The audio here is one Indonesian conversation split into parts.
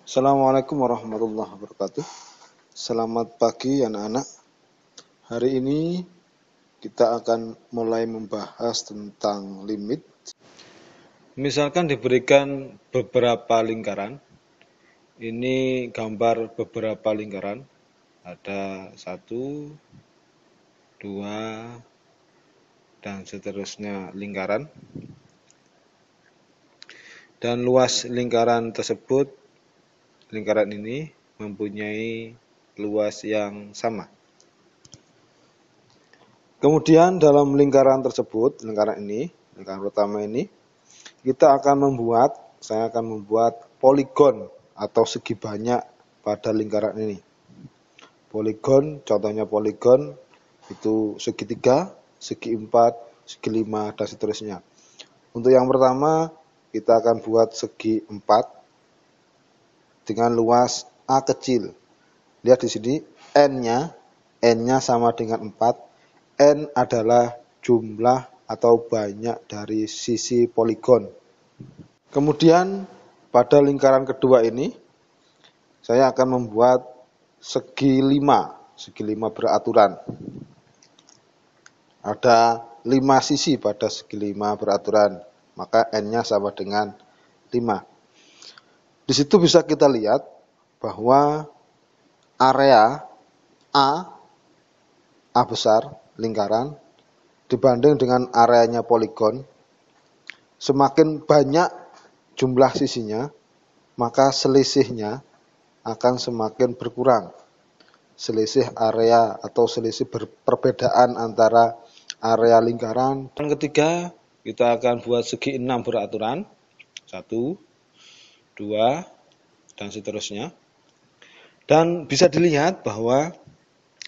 Assalamualaikum warahmatullahi wabarakatuh. Selamat pagi anak-anak. Hari ini kita akan mulai membahas tentang limit. Misalkan diberikan beberapa lingkaran. Ini gambar beberapa lingkaran. Ada 1, 2, dan seterusnya lingkaran. Dan luas lingkaran tersebut, lingkaran ini mempunyai luas yang sama. Kemudian dalam lingkaran tersebut, lingkaran pertama ini, saya akan membuat poligon atau segi banyak pada lingkaran ini. Poligon, contohnya poligon itu segitiga, segi 4, segi 5, dan seterusnya. Untuk yang pertama, kita akan buat segi 4 dengan luas A kecil. Lihat di sini N-nya sama dengan 4. N adalah jumlah atau banyak dari sisi poligon. Kemudian pada lingkaran kedua ini, saya akan membuat segi 5 beraturan. Ada 5 sisi pada segi 5 beraturan, maka N-nya sama dengan 5. Di situ bisa kita lihat bahwa area A besar lingkaran dibanding dengan areanya poligon, semakin banyak jumlah sisinya, maka selisihnya akan semakin berkurang. Selisih area atau selisih perbedaan antara area lingkaran. Yang ketiga, kita akan buat segi 6 beraturan. 1, 2, dan seterusnya. Dan bisa dilihat bahwa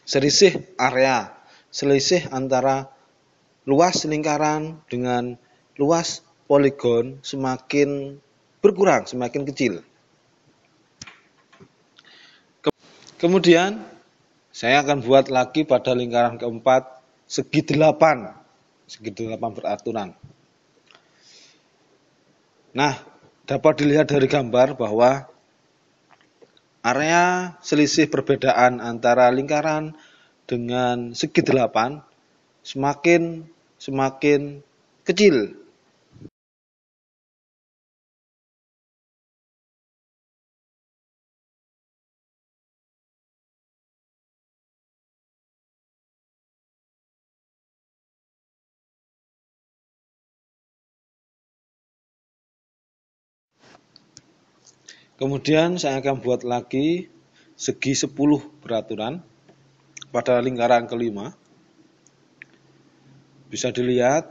selisih antara luas lingkaran dengan luas poligon semakin berkurang, semakin kecil. Kemudian saya akan buat lagi pada lingkaran keempat segi 8 beraturan. Nah, dapat dilihat dari gambar bahwa area selisih perbedaan antara lingkaran dengan segi 8 semakin kecil. Kemudian saya akan buat lagi segi 10 beraturan pada lingkaran kelima. Bisa dilihat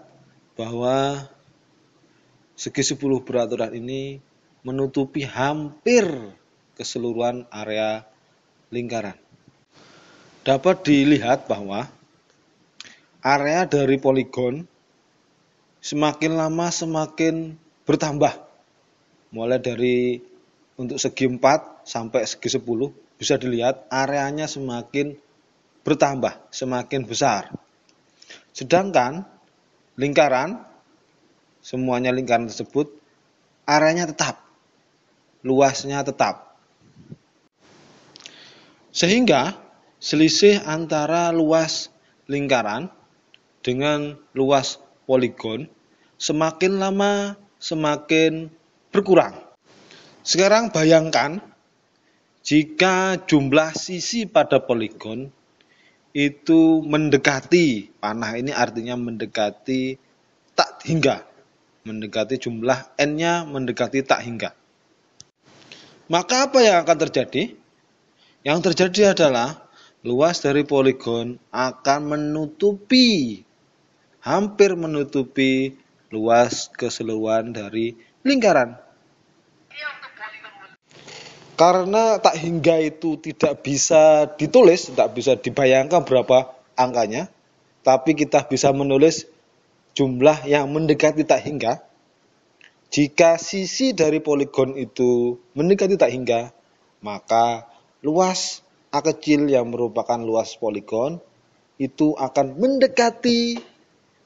bahwa segi 10 beraturan ini menutupi hampir keseluruhan area lingkaran. Dapat dilihat bahwa area dari poligon semakin lama semakin bertambah. Mulai dari untuk segi 4 sampai segi 10 bisa dilihat areanya semakin bertambah, semakin besar. Sedangkan semuanya lingkaran tersebut areanya tetap, luasnya tetap. Sehingga selisih antara luas lingkaran dengan luas poligon semakin lama semakin berkurang. Sekarang bayangkan jika jumlah sisi pada poligon itu mendekati, panah ini artinya mendekati tak hingga, mendekati jumlah N-nya mendekati tak hingga. Maka apa yang akan terjadi? Yang terjadi adalah luas dari poligon akan hampir menutupi luas keseluruhan dari lingkaran. Karena tak hingga itu tidak bisa ditulis, tidak bisa dibayangkan berapa angkanya, tapi kita bisa menulis jumlah yang mendekati tak hingga. Jika sisi dari poligon itu mendekati tak hingga, maka luas A kecil yang merupakan luas poligon itu akan mendekati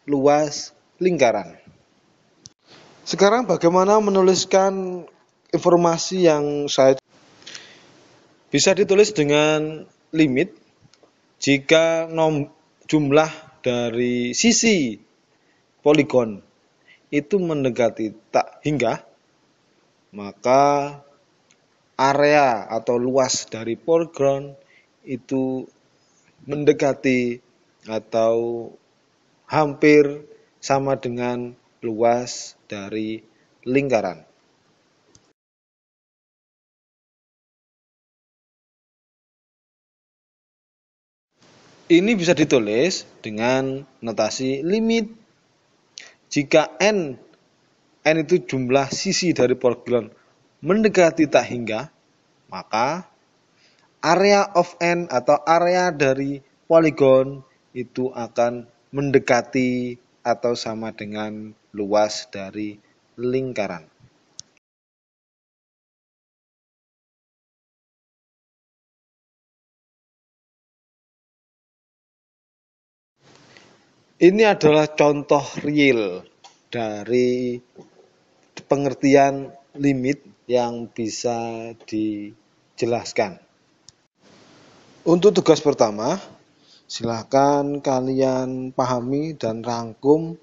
luas lingkaran. Sekarang bagaimana menuliskan informasi yang saya Bisa ditulis dengan limit jika jumlah dari sisi poligon itu mendekati tak hingga, maka area atau luas dari foreground itu mendekati atau hampir sama dengan luas dari lingkaran. Ini bisa ditulis dengan notasi limit. Jika n itu jumlah sisi dari poligon mendekati tak hingga, maka area of n atau area dari poligon itu akan mendekati atau sama dengan luas dari lingkaran. Ini adalah contoh real dari pengertian limit yang bisa dijelaskan. Untuk tugas pertama, silahkan kalian pahami dan rangkum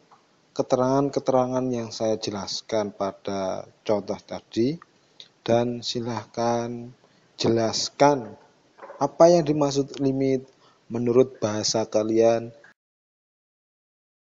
keterangan-keterangan yang saya jelaskan pada contoh tadi, dan silahkan jelaskan apa yang dimaksud limit menurut bahasa kalian